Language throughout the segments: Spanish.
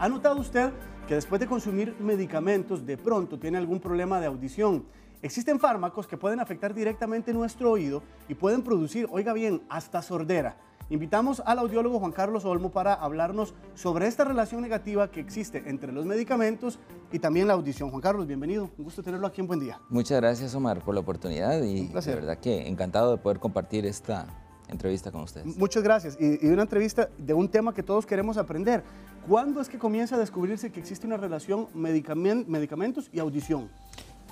¿Ha notado usted que después de consumir medicamentos de pronto tiene algún problema de audición? Existen fármacos que pueden afectar directamente nuestro oído y pueden producir, oiga bien, hasta sordera. Invitamos al audiólogo Juan Carlos Olmo para hablarnos sobre esta relación negativa que existe entre los medicamentos y también la audición. Juan Carlos, bienvenido. Un gusto tenerlo aquí en Buen Día. Muchas gracias, Omar, por la oportunidad y de verdad que encantado de poder compartir esta entrevista con ustedes. Muchas gracias. Y una entrevista de un tema que todos queremos aprender. ¿Cuándo es que comienza a descubrirse que existe una relación medicamentos y audición?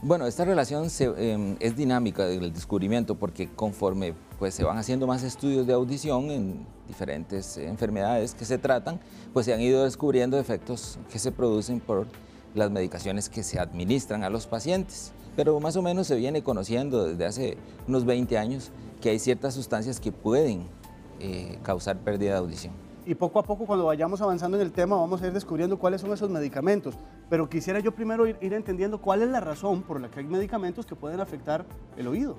Bueno, esta relación es dinámica del descubrimiento porque conforme pues, se van haciendo más estudios de audición en diferentes enfermedades que se tratan, pues se han ido descubriendo efectos que se producen por las medicaciones que se administran a los pacientes. Pero más o menos se viene conociendo desde hace unos 20 años que hay ciertas sustancias que pueden causar pérdida de audición. Y poco a poco, cuando vayamos avanzando en el tema, vamos a ir descubriendo cuáles son esos medicamentos. Pero quisiera yo primero ir entendiendo cuál es la razón por la que hay medicamentos que pueden afectar el oído.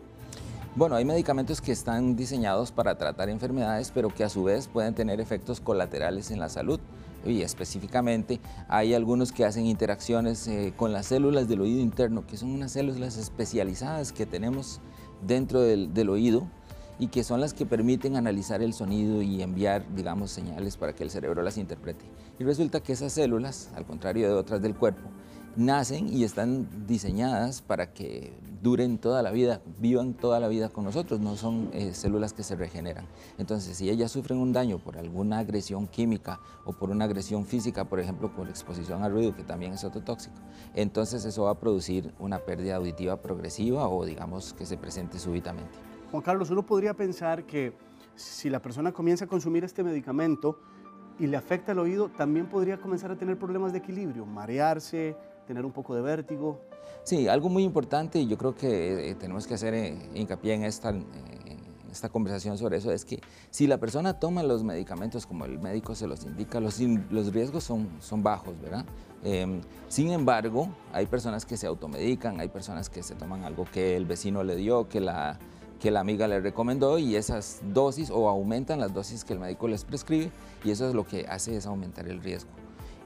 Bueno, hay medicamentos que están diseñados para tratar enfermedades, pero que a su vez pueden tener efectos colaterales en la salud. Y específicamente hay algunos que hacen interacciones con las células del oído interno, que son unas células especializadas que tenemos dentro del oído, y que son las que permiten analizar el sonido y enviar, digamos, señales para que el cerebro las interprete. Y resulta que esas células, al contrario de otras del cuerpo, nacen y están diseñadas para que duren toda la vida, vivan toda la vida con nosotros, no son células que se regeneran. Entonces, si ellas sufren un daño por alguna agresión química o por una agresión física, por ejemplo, por exposición al ruido, que también es ototóxico, entonces eso va a producir una pérdida auditiva progresiva o, digamos, que se presente súbitamente. Juan Carlos, uno podría pensar que si la persona comienza a consumir este medicamento y le afecta el oído, también podría comenzar a tener problemas de equilibrio, marearse, tener un poco de vértigo. Sí, algo muy importante, y yo creo que tenemos que hacer hincapié en esta conversación sobre eso, es que si la persona toma los medicamentos como el médico se los indica, los riesgos son bajos, ¿verdad? Sin embargo, hay personas que se automedican, hay personas que se toman algo que el vecino le dio, que la amiga le recomendó, y esas dosis o aumentan las dosis que el médico les prescribe, y eso es lo que hace es aumentar el riesgo.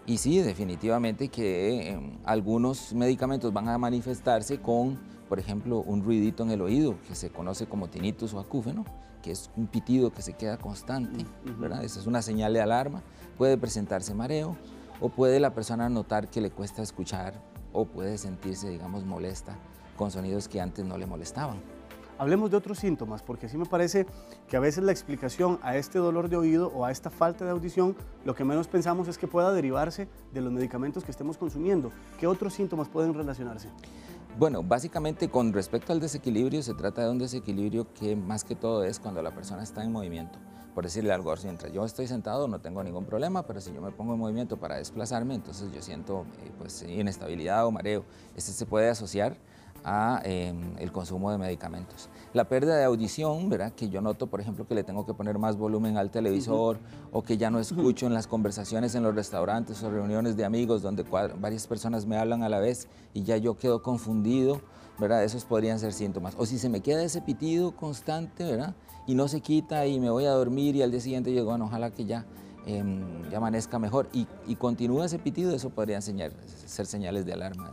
Y sí, definitivamente que algunos medicamentos van a manifestarse con, por ejemplo, un ruidito en el oído, que se conoce como tinnitus o acúfeno, que es un pitido que se queda constante, ¿verdad? Esa es una señal de alarma. Puede presentarse mareo, o puede la persona notar que le cuesta escuchar, o puede sentirse, digamos, molesta con sonidos que antes no le molestaban. Hablemos de otros síntomas, porque sí me parece que a veces la explicación a este dolor de oído o a esta falta de audición, lo que menos pensamos es que pueda derivarse de los medicamentos que estemos consumiendo. ¿Qué otros síntomas pueden relacionarse? Bueno, básicamente con respecto al desequilibrio, se trata de un desequilibrio que más que todo es cuando la persona está en movimiento. Por decirle algo, mientras yo estoy sentado no tengo ningún problema, pero si yo me pongo en movimiento para desplazarme, entonces yo siento pues, inestabilidad o mareo. Este se puede asociar a el consumo de medicamentos. La pérdida de audición, ¿verdad? Que yo noto, por ejemplo, que le tengo que poner más volumen al televisor, o que ya no escucho en las conversaciones en los restaurantes o reuniones de amigos donde varias personas me hablan a la vez y ya yo quedo confundido, ¿verdad? Esos podrían ser síntomas. O si se me queda ese pitido constante, ¿verdad? Y no se quita y me voy a dormir y al día siguiente digo, bueno, ojalá que ya amanezca mejor y continúa ese pitido, eso podrían ser señales de alarma.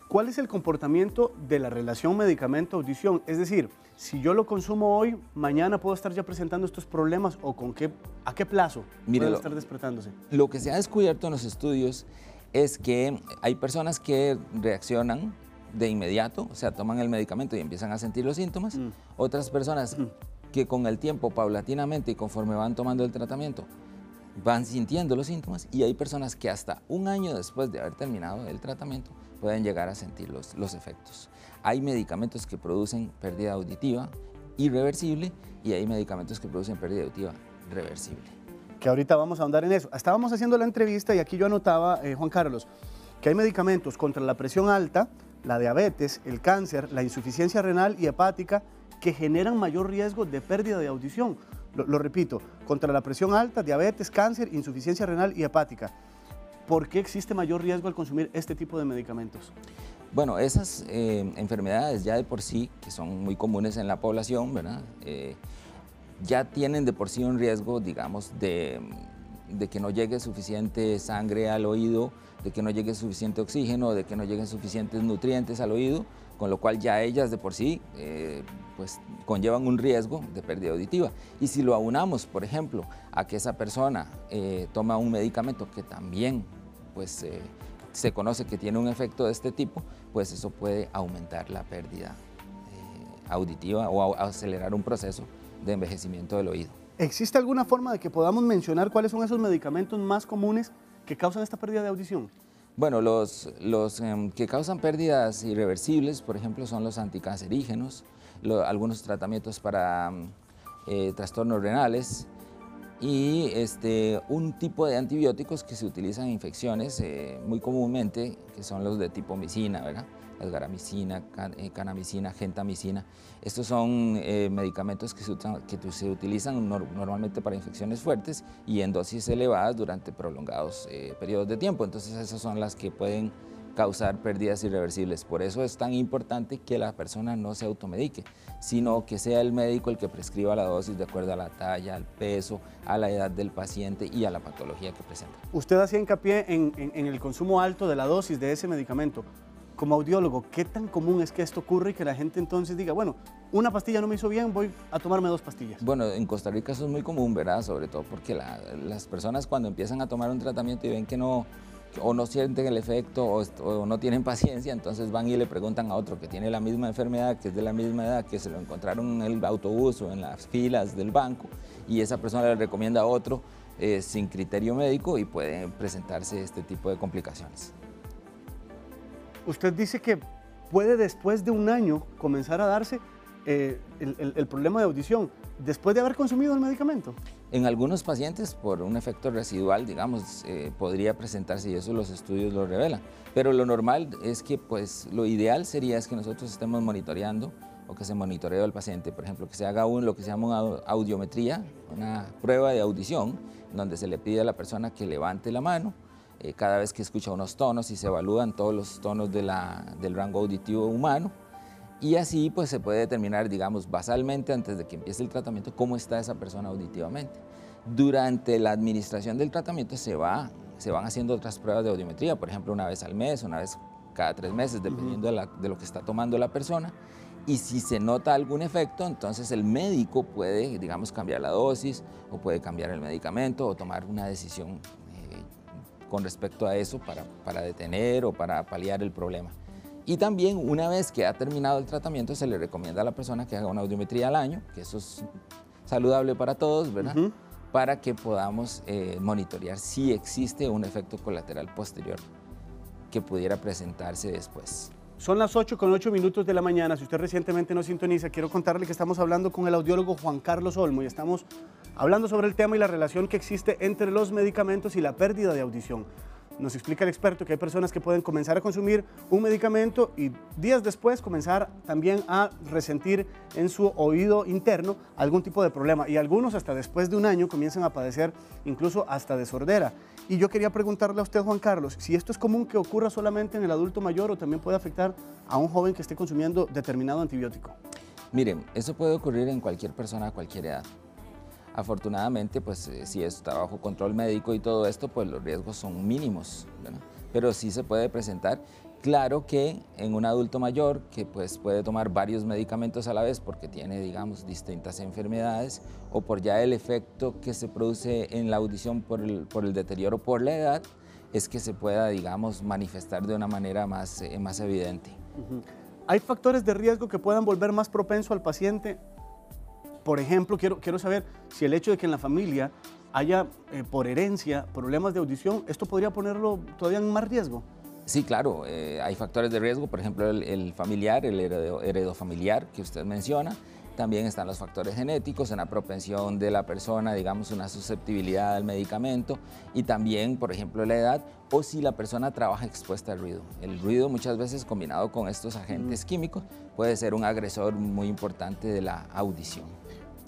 ¿Cuál es el comportamiento de la relación medicamento-audición? Es decir, si yo lo consumo hoy, mañana puedo estar ya presentando estos problemas, o ¿a qué plazo pueden estar despertándose? Lo que se ha descubierto en los estudios es que hay personas que reaccionan de inmediato, o sea, toman el medicamento y empiezan a sentir los síntomas. Otras personas que con el tiempo, paulatinamente y conforme van tomando el tratamiento, van sintiendo los síntomas, y hay personas que hasta un año después de haber terminado el tratamiento pueden llegar a sentir los efectos. Hay medicamentos que producen pérdida auditiva irreversible y hay medicamentos que producen pérdida auditiva reversible. Que ahorita vamos a ahondar en eso. Estábamos haciendo la entrevista y aquí yo anotaba, Juan Carlos, que hay medicamentos contra la presión alta, la diabetes, el cáncer, la insuficiencia renal y hepática que generan mayor riesgo de pérdida de audición. Lo repito, contra la presión alta, diabetes, cáncer, insuficiencia renal y hepática. ¿Por qué existe mayor riesgo al consumir este tipo de medicamentos? Bueno, esas enfermedades ya de por sí, que son muy comunes en la población, ¿verdad? Ya tienen de por sí un riesgo, digamos, de de que no llegue suficiente sangre al oído, de que no llegue suficiente oxígeno, de que no lleguen suficientes nutrientes al oído, con lo cual ya ellas de por sí pues conllevan un riesgo de pérdida auditiva. Y si lo aunamos, por ejemplo, a que esa persona toma un medicamento que también pues, se conoce que tiene un efecto de este tipo, pues eso puede aumentar la pérdida auditiva o acelerar un proceso de envejecimiento del oído. ¿Existe alguna forma de que podamos mencionar cuáles son esos medicamentos más comunes que causan esta pérdida de audición? Bueno, los que causan pérdidas irreversibles, por ejemplo, son los anticancerígenos, algunos tratamientos para trastornos renales y un tipo de antibióticos que se utilizan en infecciones muy comúnmente, que son los de tipo micina, ¿verdad? La garamicina, kanamicina, gentamicina. Estos son medicamentos que se utilizan normalmente para infecciones fuertes y en dosis elevadas durante prolongados periodos de tiempo. Entonces esas son las que pueden causar pérdidas irreversibles. Por eso es tan importante que la persona no se automedique, sino que sea el médico el que prescriba la dosis de acuerdo a la talla, al peso, a la edad del paciente y a la patología que presenta. Usted hacía hincapié en el consumo alto de la dosis de ese medicamento. Como audiólogo, ¿qué tan común es que esto ocurre y que la gente entonces diga, bueno, una pastilla no me hizo bien, voy a tomarme 2 pastillas? Bueno, en Costa Rica eso es muy común, ¿verdad? Sobre todo porque las personas cuando empiezan a tomar un tratamiento y ven que no, o no sienten el efecto o no tienen paciencia, entonces van y le preguntan a otro que tiene la misma enfermedad, que es de la misma edad, que se lo encontraron en el autobús o en las filas del banco y esa persona le recomienda a otro sin criterio médico y pueden presentarse este tipo de complicaciones. Usted dice que puede después de un año comenzar a darse el problema de audición, después de haber consumido el medicamento. En algunos pacientes, por un efecto residual, digamos, podría presentarse y eso los estudios lo revelan. Pero lo normal es que, pues, lo ideal sería es que nosotros estemos monitoreando o que se monitoree al paciente. Por ejemplo, que se haga lo que se llama una audiometría, una prueba de audición, donde se le pide a la persona que levante la mano cada vez que escucha unos tonos y se evalúan todos los tonos del rango auditivo humano y así pues se puede determinar, digamos, basalmente antes de que empiece el tratamiento cómo está esa persona auditivamente. Durante la administración del tratamiento se van haciendo otras pruebas de audiometría, por ejemplo, una vez al mes, una vez cada 3 meses, dependiendo de lo que está tomando la persona. Y si se nota algún efecto, entonces el médico puede, digamos, cambiar la dosis o puede cambiar el medicamento o tomar una decisión con respecto a eso para detener o para paliar el problema. Y también una vez que ha terminado el tratamiento se le recomienda a la persona que haga una audiometría al año, que eso es saludable para todos, ¿verdad? Para que podamos monitorear si existe un efecto colateral posterior que pudiera presentarse después. Son las 8:08 de la mañana. Si usted recientemente nos sintoniza, quiero contarle que estamos hablando con el audiólogo Juan Carlos Olmo y estamos hablando sobre el tema y la relación que existe entre los medicamentos y la pérdida de audición. Nos explica el experto que hay personas que pueden comenzar a consumir un medicamento y días después comenzar también a resentir en su oído interno algún tipo de problema y algunos hasta después de un año comienzan a padecer incluso hasta de sordera. Y yo quería preguntarle a usted, Juan Carlos, si esto es común que ocurra solamente en el adulto mayor o también puede afectar a un joven que esté consumiendo determinado antibiótico. Miren, eso puede ocurrir en cualquier persona a cualquier edad. Afortunadamente, pues si está bajo control médico y todo esto, pues los riesgos son mínimos, ¿verdad? Pero sí se puede presentar. Claro que en un adulto mayor que pues puede tomar varios medicamentos a la vez porque tiene, digamos, distintas enfermedades o por ya el efecto que se produce en la audición por el deterioro por la edad, es que se pueda, digamos, manifestar de una manera más evidente. ¿Hay factores de riesgo que puedan volver más propenso al paciente? Por ejemplo, quiero saber si el hecho de que en la familia haya por herencia problemas de audición, ¿esto podría ponerlo todavía en más riesgo? Sí, claro, hay factores de riesgo, por ejemplo, el familiar, el heredofamiliar que usted menciona. También están los factores genéticos, una propensión de la persona, digamos, una susceptibilidad al medicamento y también, por ejemplo, la edad o si la persona trabaja expuesta al ruido. El ruido muchas veces combinado con estos agentes químicos puede ser un agresor muy importante de la audición.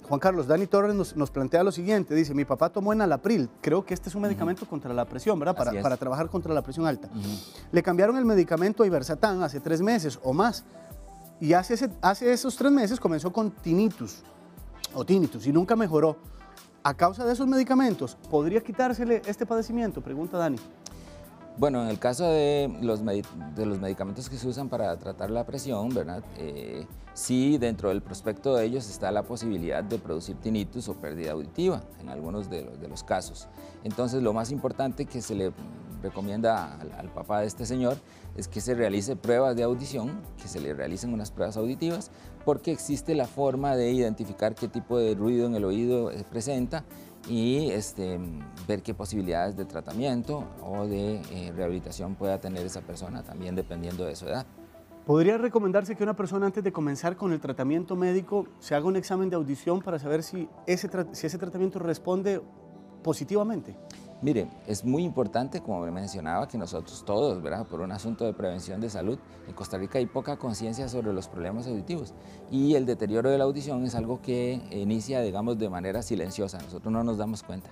Juan Carlos, Dani Torres nos plantea lo siguiente, dice, mi papá tomó enalapril, creo que este es un medicamento contra la presión, ¿verdad? Para trabajar contra la presión alta. Le cambiaron el medicamento a Iversatán hace 3 meses o más y hace esos 3 meses comenzó con tinnitus y nunca mejoró. ¿A causa de esos medicamentos podría quitársele este padecimiento? Pregunta Dani. Bueno, en el caso de los medicamentos que se usan para tratar la presión, ¿verdad? Sí, dentro del prospecto de ellos está la posibilidad de producir tinnitus o pérdida auditiva en algunos de los casos. Entonces, lo más importante que se le recomienda al papá de este señor es que se realice pruebas de audición, que se le realicen unas pruebas auditivas, porque existe la forma de identificar qué tipo de ruido en el oído presenta y ver qué posibilidades de tratamiento o de rehabilitación pueda tener esa persona, también dependiendo de su edad. ¿Podría recomendarse que una persona antes de comenzar con el tratamiento médico se haga un examen de audición para saber si ese tratamiento responde positivamente? Mire, es muy importante, como me mencionaba, que nosotros todos, ¿verdad? Por un asunto de prevención de salud, en Costa Rica hay poca conciencia sobre los problemas auditivos y el deterioro de la audición es algo que inicia, digamos, de manera silenciosa. Nosotros no nos damos cuenta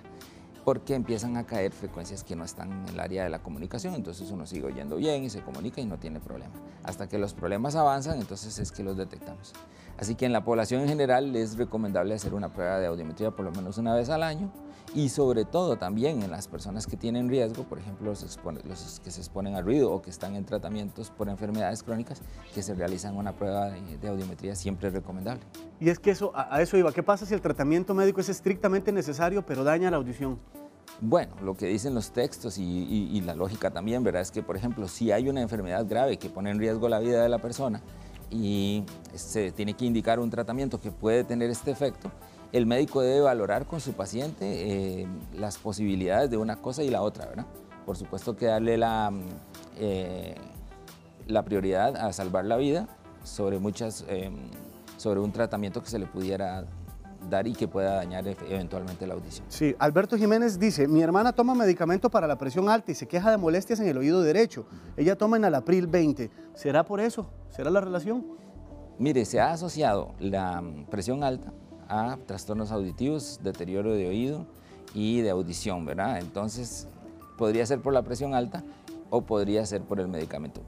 porque empiezan a caer frecuencias que no están en el área de la comunicación, entonces uno sigue oyendo bien y se comunica y no tiene problema. Hasta que los problemas avanzan, entonces es que los detectamos. Así que en la población en general es recomendable hacer una prueba de audiometría por lo menos una vez al año y sobre todo también en las personas que tienen riesgo, por ejemplo los que se exponen al ruido o que están en tratamientos por enfermedades crónicas, que se realizan una prueba de audiometría siempre es recomendable. Y es que a eso iba, ¿qué pasa si el tratamiento médico es estrictamente necesario pero daña la audición? Bueno, lo que dicen los textos y la lógica también, ¿verdad? Es que, por ejemplo, si hay una enfermedad grave que pone en riesgo la vida de la persona y se tiene que indicar un tratamiento que puede tener este efecto, el médico debe valorar con su paciente las posibilidades de una cosa y la otra, ¿verdad? Por supuesto que darle la prioridad a salvar la vida sobre un tratamiento que se le pudiera dar y que pueda dañar eventualmente la audición. Sí, Alberto Jiménez dice, mi hermana toma medicamento para la presión alta y se queja de molestias en el oído derecho. Ella toma Enalapril 20. ¿Será por eso? ¿Será la relación? Mire, se ha asociado la presión alta a trastornos auditivos, deterioro de oído y de audición, ¿verdad? Entonces, podría ser por la presión alta o podría ser por el medicamento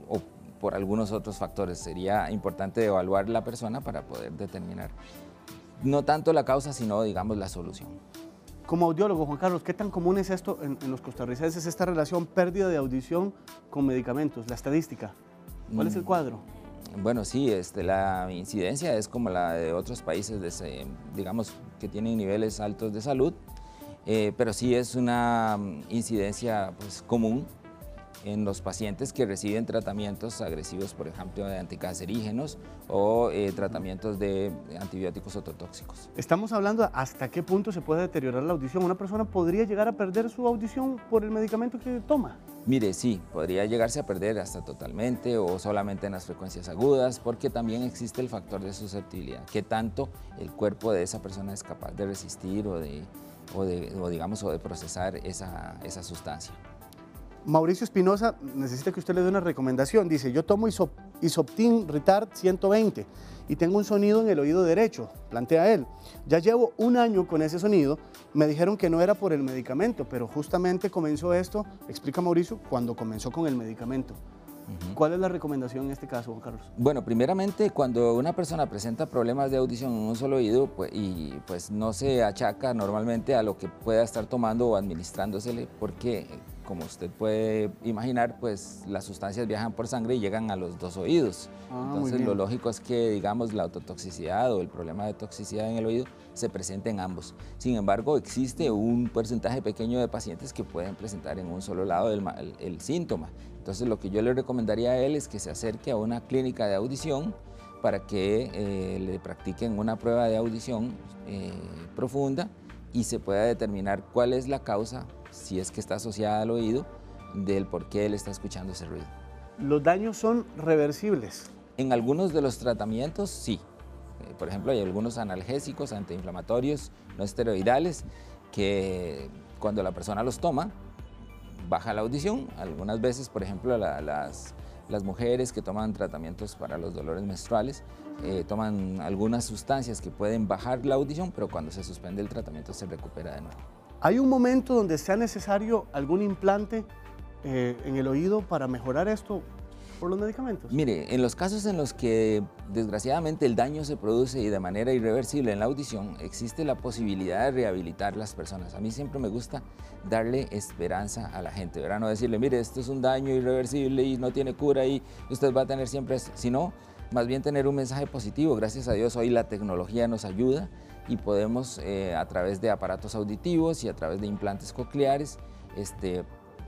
o por algunos otros factores. Sería importante evaluar la persona para poder determinar no tanto la causa, sino, digamos, la solución. Como audiólogo, Juan Carlos, ¿qué tan común es esto en los costarricenses, esta relación pérdida de audición con medicamentos, la estadística? ¿Cuál es el cuadro? Bueno, sí, la incidencia es como la de otros países, digamos, que tienen niveles altos de salud, pero sí es una incidencia pues, común en los pacientes que reciben tratamientos agresivos, por ejemplo, de anticancerígenos o tratamientos de antibióticos ototóxicos. Estamos hablando hasta qué punto se puede deteriorar la audición. ¿Una persona podría llegar a perder su audición por el medicamento que toma? Mire, sí, podría llegarse a perder hasta totalmente o solamente en las frecuencias agudas, porque también existe el factor de susceptibilidad, que tanto el cuerpo de esa persona es capaz de resistir o de procesar esa sustancia. Mauricio Espinosa necesita que usted le dé una recomendación. Dice, yo tomo Isoptin Retard 120 y tengo un sonido en el oído derecho, plantea él. Ya llevo un año con ese sonido, me dijeron que no era por el medicamento, pero justamente comenzó esto, explica Mauricio, cuando comenzó con el medicamento. ¿Cuál es la recomendación en este caso, Juan Carlos? Bueno, primeramente, cuando una persona presenta problemas de audición en un solo oído, pues no se achaca normalmente a lo que pueda estar tomando o administrándosele, porque como usted puede imaginar, pues las sustancias viajan por sangre y llegan a los dos oídos. Entonces, lo lógico es que, digamos, la ototoxicidad o el problema de toxicidad en el oído se presente en ambos. Sin embargo, existe un porcentaje pequeño de pacientes que pueden presentar en un solo lado el síntoma. Entonces, lo que yo le recomendaría a él es que se acerque a una clínica de audición para que le practiquen una prueba de audición profunda y se pueda determinar cuál es la causa, si es que está asociada al oído, del por qué él está escuchando ese ruido. ¿Los daños son reversibles? En algunos de los tratamientos, sí. Por ejemplo, hay algunos analgésicos, antiinflamatorios, no esteroidales, que cuando la persona los toma, baja la audición. Algunas veces, por ejemplo, las mujeres que toman tratamientos para los dolores menstruales toman algunas sustancias que pueden bajar la audición, pero cuando se suspende el tratamiento se recupera de nuevo. ¿Hay un momento donde sea necesario algún implante en el oído para mejorar esto? por los medicamentos? Mire, en los casos en los que desgraciadamente el daño se produce y de manera irreversible en la audición, existe la posibilidad de rehabilitar las personas. A mí siempre me gusta darle esperanza a la gente, ¿verdad? No decirle, mire, esto es un daño irreversible y no tiene cura y usted va a tener siempre esto, sino más bien tener un mensaje positivo. Gracias a Dios hoy la tecnología nos ayuda y podemos a través de aparatos auditivos y a través de implantes cocleares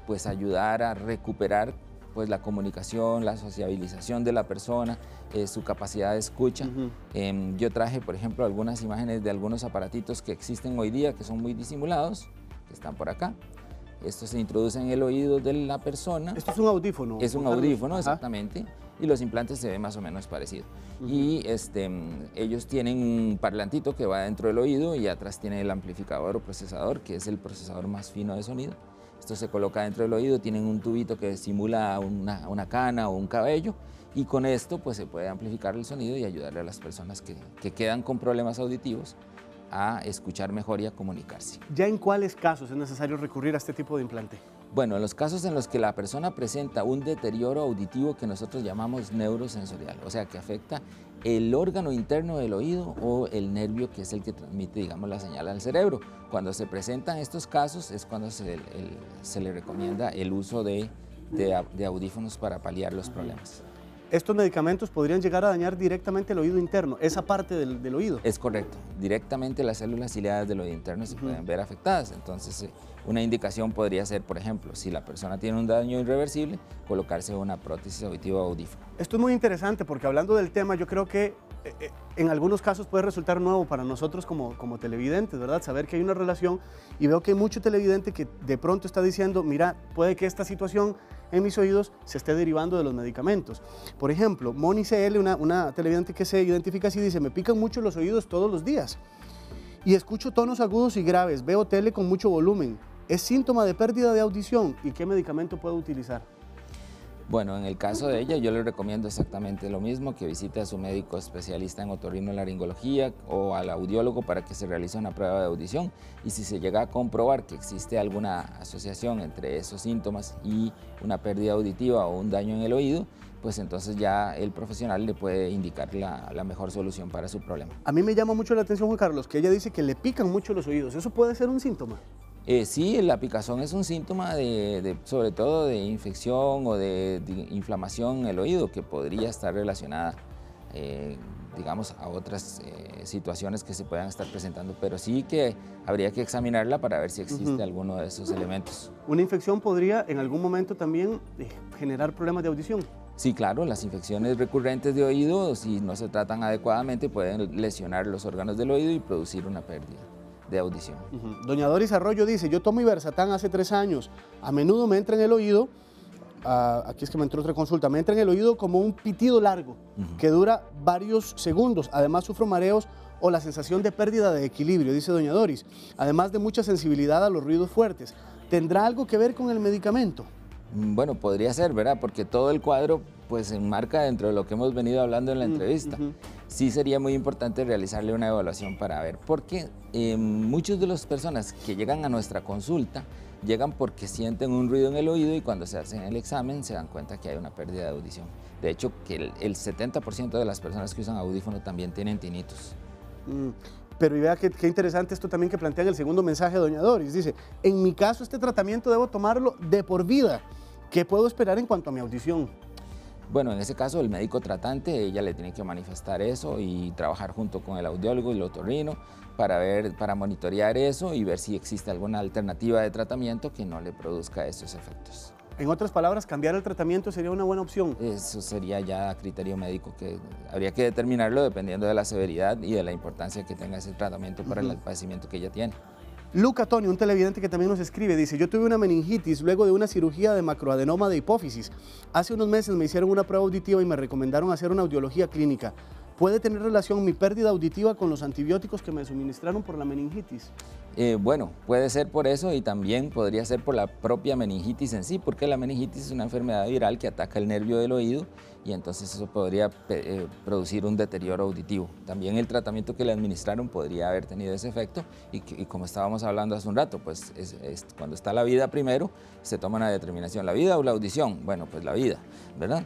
pues ayudar a recuperar pues la comunicación, la sociabilización de la persona, su capacidad de escucha. Yo traje, por ejemplo, algunas imágenes de algunos aparatitos que existen hoy día que son muy disimulados, que están por acá. Estos se introducen en el oído de la persona. ¿Esto es un audífono? Es un audífono, exactamente. Y los implantes se ven más o menos parecidos. Y ellos tienen un parlantito que va dentro del oído y atrás tiene el amplificador o procesador, que es el procesador más fino de sonido. Esto se coloca dentro del oído, tienen un tubito que simula una cana o un cabello y con esto pues se puede amplificar el sonido y ayudarle a las personas que quedan con problemas auditivos a escuchar mejor y a comunicarse. ¿Ya en cuáles casos es necesario recurrir a este tipo de implante? Bueno, en los casos en los que la persona presenta un deterioro auditivo que nosotros llamamos neurosensorial, o sea, que afecta el órgano interno del oído o el nervio que es el que transmite, digamos, la señal al cerebro. Cuando se presentan estos casos es cuando se le recomienda el uso de audífonos para paliar los problemas. Estos medicamentos podrían llegar a dañar directamente el oído interno, esa parte del oído. Es correcto, directamente las células ciliadas del oído interno se pueden ver afectadas. Entonces, una indicación podría ser, por ejemplo, si la persona tiene un daño irreversible, colocarse una prótesis auditiva o audífono. Esto es muy interesante porque hablando del tema, yo creo que en algunos casos puede resultar nuevo para nosotros como televidentes, ¿verdad? Saber que hay una relación y veo que hay mucho televidente que de pronto está diciendo, mira, puede que esta situación en mis oídos se esté derivando de los medicamentos. Por ejemplo, Moni CL, una televidente que se identifica así, dice, me pican mucho los oídos todos los días y escucho tonos agudos y graves, veo tele con mucho volumen. ¿Es síntoma de pérdida de audición? ¿Y qué medicamento puedo utilizar? Bueno, en el caso de ella yo le recomiendo exactamente lo mismo, que visite a su médico especialista en otorrinolaringología o al audiólogo para que se realice una prueba de audición y si se llega a comprobar que existe alguna asociación entre esos síntomas y una pérdida auditiva o un daño en el oído, pues entonces ya el profesional le puede indicar la mejor solución para su problema. A mí me llama mucho la atención, Juan Carlos, que ella dice que le pican mucho los oídos. ¿Eso puede ser un síntoma? Sí, la picazón es un síntoma sobre todo de infección o de inflamación en el oído que podría estar relacionada, digamos, a otras situaciones que se puedan estar presentando, pero sí que habría que examinarla para ver si existe alguno de esos elementos. ¿Una infección podría en algún momento también generar problemas de audición? Sí, claro, las infecciones recurrentes de oído, si no se tratan adecuadamente, pueden lesionar los órganos del oído y producir una pérdida de audición. Doña Doris Arroyo dice, yo tomo Iversatán hace 3 años, a menudo me entra en el oído, aquí es que me entró otra consulta, me entra en el oído como un pitido largo que dura varios segundos, además sufro mareos o la sensación de pérdida de equilibrio, dice doña Doris, además de mucha sensibilidad a los ruidos fuertes. ¿Tendrá algo que ver con el medicamento? Bueno, podría ser, ¿verdad? Porque todo el cuadro pues se enmarca dentro de lo que hemos venido hablando en la entrevista. Sí sería muy importante realizarle una evaluación para ver, porque muchas de las personas que llegan a nuestra consulta llegan porque sienten un ruido en el oído y cuando se hacen el examen se dan cuenta que hay una pérdida de audición. De hecho, que el 70% de las personas que usan audífono también tienen tinnitus. Pero y vea qué interesante esto también que plantea en el segundo mensaje doña Doris. Dice, en mi caso este tratamiento debo tomarlo de por vida. ¿Qué puedo esperar en cuanto a mi audición? Bueno, en ese caso el médico tratante, ella le tiene que manifestar eso y trabajar junto con el audiólogo y el otorrino para monitorear eso y ver si existe alguna alternativa de tratamiento que no le produzca esos efectos. En otras palabras, cambiar el tratamiento sería una buena opción. Eso sería ya a criterio médico, que habría que determinarlo dependiendo de la severidad y de la importancia que tenga ese tratamiento para el padecimiento que ella tiene. Luca Tony, un televidente que también nos escribe, dice, yo tuve una meningitis luego de una cirugía de macroadenoma de hipófisis. Hace unos meses me hicieron una prueba auditiva y me recomendaron hacer una audiología clínica. ¿Puede tener relación mi pérdida auditiva con los antibióticos que me suministraron por la meningitis? Bueno, puede ser por eso y también podría ser por la propia meningitis en sí, porque la meningitis es una enfermedad viral que ataca el nervio del oído y entonces eso podría producir un deterioro auditivo. También el tratamiento que le administraron podría haber tenido ese efecto y como estábamos hablando hace un rato, pues cuando está la vida primero, se toma una determinación, ¿la vida o la audición? Bueno, pues la vida, ¿verdad?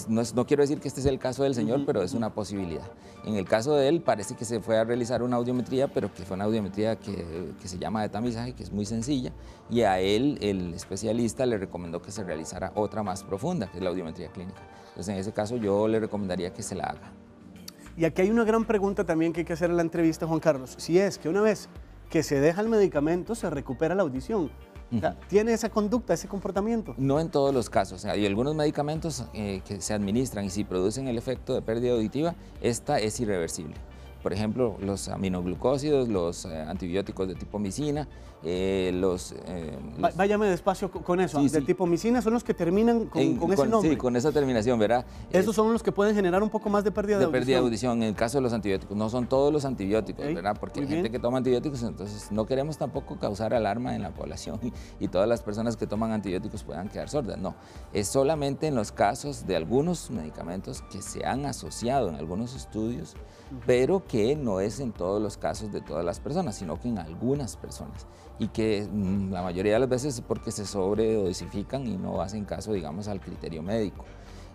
No quiero decir que este es el caso del señor, pero es una posibilidad. En el caso de él parece que se fue a realizar una audiometría, pero que fue una audiometría que se llama de tamizaje, que es muy sencilla, y a él el especialista le recomendó que se realizara otra más profunda, que es la audiometría clínica. Entonces en ese caso yo le recomendaría que se la haga. Y aquí hay una gran pregunta también que hay que hacer en la entrevista, Juan Carlos, si es que una vez que se deja el medicamento se recupera la audición. O sea, ¿tiene esa conducta, ese comportamiento? No en todos los casos. Hay algunos medicamentos que se administran y si producen el efecto de pérdida auditiva, esta es irreversible. Por ejemplo, los aminoglucósidos, los antibióticos de tipo micina, Váyame despacio con eso. Sí, de sí. tipo micina son los que terminan con ese nombre. Sí, con esa terminación, ¿verdad? Esos son los que pueden generar un poco más de pérdida de audición. Pérdida de audición, en el caso de los antibióticos. No son todos los antibióticos, Ok, ¿verdad? Porque hay muy gente bien. que toma antibióticos, entonces no queremos tampoco causar alarma en la población y todas las personas que toman antibióticos puedan quedar sordas. No, es solamente en los casos de algunos medicamentos que se han asociado en algunos estudios, pero que no es en todos los casos de todas las personas, sino que en algunas personas. Y que la mayoría de las veces es porque se sobredosifican y no hacen caso, digamos, al criterio médico.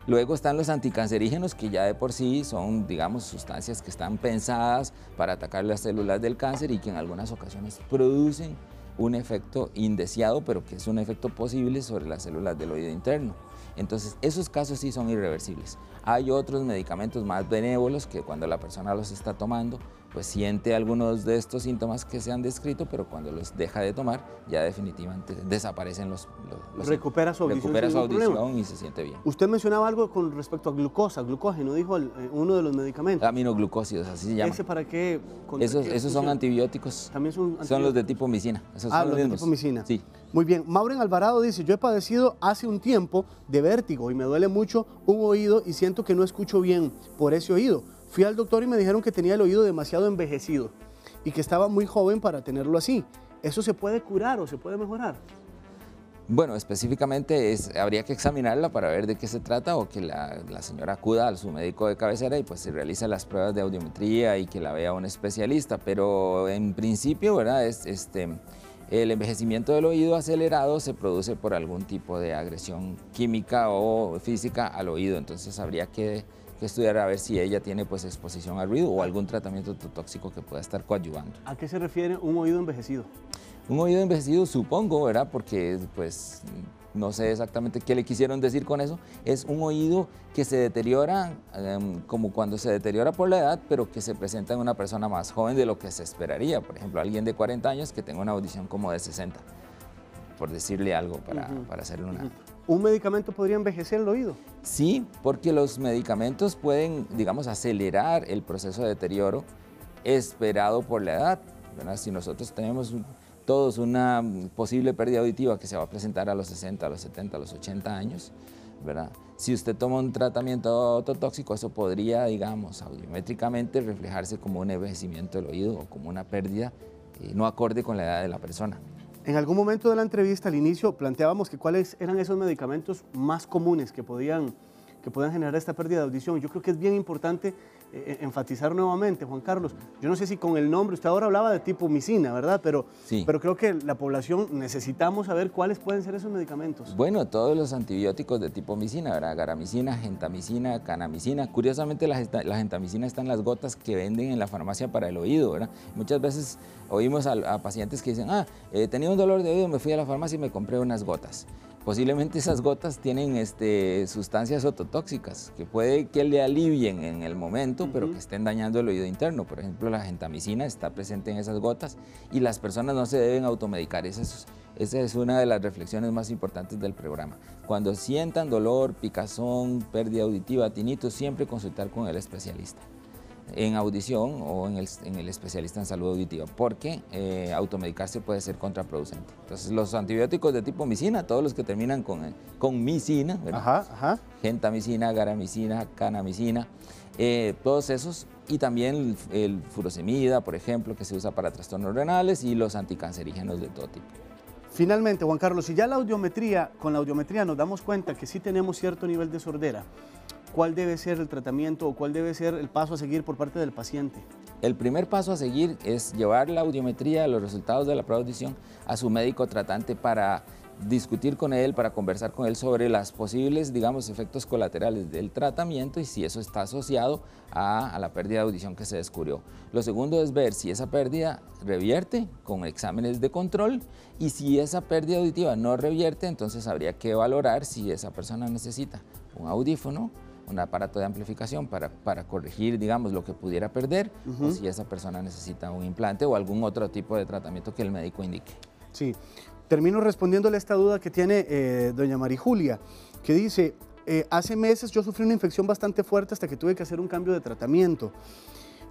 Luego están los anticancerígenos, que ya de por sí son, digamos, sustancias que están pensadas para atacar las células del cáncer y que en algunas ocasiones producen un efecto indeseado, pero que es un efecto posible sobre las células del oído interno. Entonces, esos casos sí son irreversibles. Hay otros medicamentos más benévolos que cuando la persona los está tomando, pues siente algunos de estos síntomas que se han descrito, pero cuando los deja de tomar, ya definitivamente desaparecen los Recupera su audición. recupera sin su ningún problema. audición y se siente bien. Usted mencionaba algo con respecto a glucógeno, dijo uno de los medicamentos. Aminoglucósidos, así se llama. ¿Ese para qué? Esos son antibióticos. También son Son los de tipo micina. Esos son los de mismos. tipo micina. Sí. Muy bien. Mauren Alvarado dice, yo he padecido hace un tiempo de vértigo y me duele mucho un oído y siento que no escucho bien por ese oído. Fui al doctor y me dijeron que tenía el oído demasiado envejecido y que estaba muy joven para tenerlo así. ¿Eso se puede curar o se puede mejorar? Bueno, específicamente habría que examinarla para ver de qué se trata o que la señora acuda a su médico de cabecera y pues se realiza las pruebas de audiometría y que la vea un especialista. Pero en principio, ¿verdad? El envejecimiento del oído acelerado se produce por algún tipo de agresión química o física al oído. Entonces habría que estudiar a ver si ella tiene pues exposición al ruido o algún tratamiento tóxico que pueda estar coadyuvando. ¿A qué se refiere un oído envejecido? Un oído envejecido, supongo, ¿verdad? Porque pues no sé exactamente qué le quisieron decir con eso. Es un oído que se deteriora como cuando se deteriora por la edad, pero que se presenta en una persona más joven de lo que se esperaría. Por ejemplo, alguien de 40 años que tenga una audición como de 60, por decirle algo para hacerle una... ¿Un medicamento podría envejecer el oído? Sí, porque los medicamentos pueden, digamos, acelerar el proceso de deterioro esperado por la edad, ¿verdad? Si nosotros tenemos todos una posible pérdida auditiva que se va a presentar a los 60, a los 70, a los 80 años, ¿verdad? Si usted toma un tratamiento ototóxico, eso podría, digamos, audiométricamente reflejarse como un envejecimiento del oído o como una pérdida no acorde con la edad de la persona. En algún momento de la entrevista, al inicio, planteábamos que cuáles eran esos medicamentos más comunes que podían generar esta pérdida de audición. Yo creo que es bien importante enfatizar nuevamente, Juan Carlos. Yo no sé si con el nombre, usted ahora hablaba de tipo micina, ¿verdad? Pero creo que la población necesitamos saber cuáles pueden ser esos medicamentos. Bueno, todos los antibióticos de tipo micina, ¿verdad? Garamicina, gentamicina, canamicina. Curiosamente, la gentamicina está en las gotas que venden en la farmacia para el oído, ¿verdad? Muchas veces oímos a pacientes que dicen, tenía un dolor de oído, me fui a la farmacia y me compré unas gotas. Posiblemente esas gotas tienen sustancias ototóxicas que puede que le alivien en el momento, pero que estén dañando el oído interno. Por ejemplo, la gentamicina está presente en esas gotas y las personas no se deben automedicar. Esa es una de las reflexiones más importantes del programa. Cuando sientan dolor, picazón, pérdida auditiva, tinnitus, siempre consultar con el especialista en audición o en el especialista en salud auditiva, porque automedicarse puede ser contraproducente. Entonces, los antibióticos de tipo micina, todos los que terminan con micina, ¿verdad? Gentamicina, garamicina, canamicina, todos esos y también el furosemida, por ejemplo, que se usa para trastornos renales, y los anticancerígenos de todo tipo. Finalmente, Juan Carlos, si ya con la audiometría nos damos cuenta que sí tenemos cierto nivel de sordera, ¿cuál debe ser el tratamiento o cuál debe ser el paso a seguir por parte del paciente? El primer paso a seguir es llevar la audiometría, los resultados de la prueba de audición, a su médico tratante para discutir con él, para conversar con él sobre las posibles, digamos, efectos colaterales del tratamiento y si eso está asociado a la pérdida de audición que se descubrió. Lo segundo es ver si esa pérdida revierte con exámenes de control, y si esa pérdida auditiva no revierte, entonces habría que valorar si esa persona necesita un audífono, un aparato de amplificación para corregir, digamos, lo que pudiera perder, o si esa persona necesita un implante o algún otro tipo de tratamiento que el médico indique. Sí, termino respondiéndole a esta duda que tiene doña María Julia, que dice, hace meses yo sufrí una infección bastante fuerte hasta que tuve que hacer un cambio de tratamiento.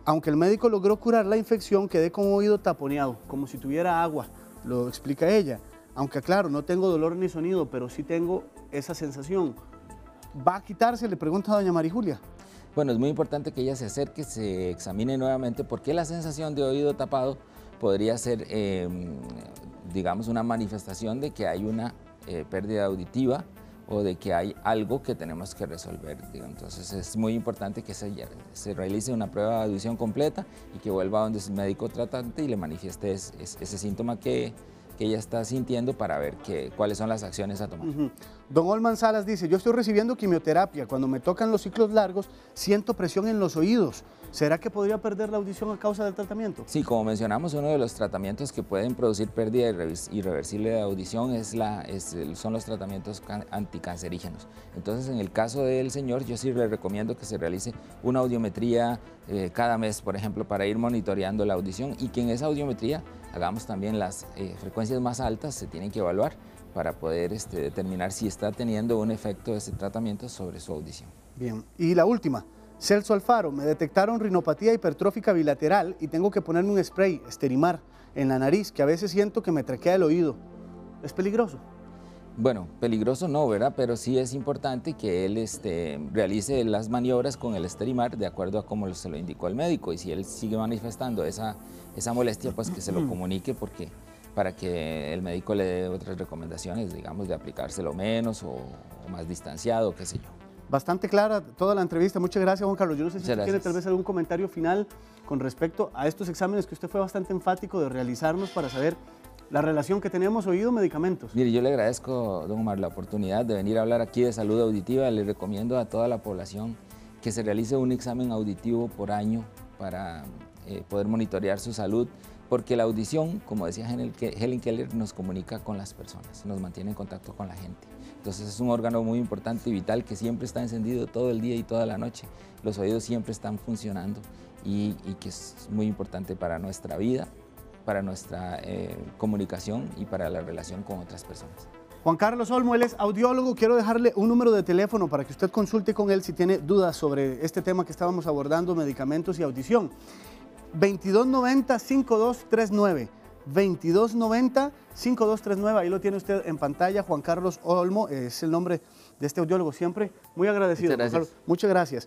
Aunque el médico logró curar la infección, quedé con un oído taponeado, como si tuviera agua, lo explica ella. Aunque claro, no tengo dolor ni sonido, pero sí tengo esa sensación. ¿Va a quitarse? Le pregunta a doña María Julia. Bueno, es muy importante que ella se acerque, se examine nuevamente, porque la sensación de oído tapado podría ser, digamos, una manifestación de que hay una pérdida auditiva o de que hay algo que tenemos que resolver. Entonces es muy importante que se realice una prueba de audición completa y que vuelva a donde es el médico tratante y le manifieste ese síntoma que ella está sintiendo para ver cuáles son las acciones a tomar. Don Olman Salas dice, yo estoy recibiendo quimioterapia, cuando me tocan los ciclos largos siento presión en los oídos. ¿Será que podría perder la audición a causa del tratamiento? Sí, como mencionamos, uno de los tratamientos que pueden producir pérdida irreversible de audición son los tratamientos anticancerígenos. Entonces, en el caso del señor, yo sí le recomiendo que se realice una audiometría cada mes, por ejemplo, para ir monitoreando la audición, y que en esa audiometría hagamos también las frecuencias más altas, se tienen que evaluar para poder determinar si está teniendo un efecto ese tratamiento sobre su audición. Bien, y la última, Celso Alfaro, me detectaron rinopatía hipertrófica bilateral y tengo que ponerme un spray, Sterimar, en la nariz, que a veces siento que me traquea el oído. ¿Es peligroso? Bueno, peligroso no, ¿verdad? Pero sí es importante que él realice las maniobras con el Sterimar de acuerdo a cómo se lo indicó el médico, y si él sigue manifestando esa molestia, pues que se lo comunique para que el médico le dé otras recomendaciones, digamos, de aplicárselo menos o más distanciado, qué sé yo. Bastante clara toda la entrevista. Muchas gracias, Juan Carlos. Yo no sé si usted tiene tal vez algún comentario final con respecto a estos exámenes que usted fue bastante enfático de realizarnos para saber la relación que tenemos oído-medicamentos. Mire, yo le agradezco, don Omar, la oportunidad de venir a hablar aquí de salud auditiva. Le recomiendo a toda la población que se realice un examen auditivo por año para poder monitorear su salud, porque la audición, como decía Helen Keller, nos comunica con las personas, nos mantiene en contacto con la gente. Entonces es un órgano muy importante y vital que siempre está encendido todo el día y toda la noche. Los oídos siempre están funcionando y que es muy importante para nuestra vida, para nuestra comunicación y para la relación con otras personas. Juan Carlos Olmo, él es audiólogo. Quiero dejarle un número de teléfono para que usted consulte con él si tiene dudas sobre este tema que estábamos abordando, medicamentos y audición. 2290-5239. 2290-5239, ahí lo tiene usted en pantalla. Juan Carlos Olmo es el nombre de este audiólogo, siempre muy agradecido. Muchas gracias. Muchas gracias.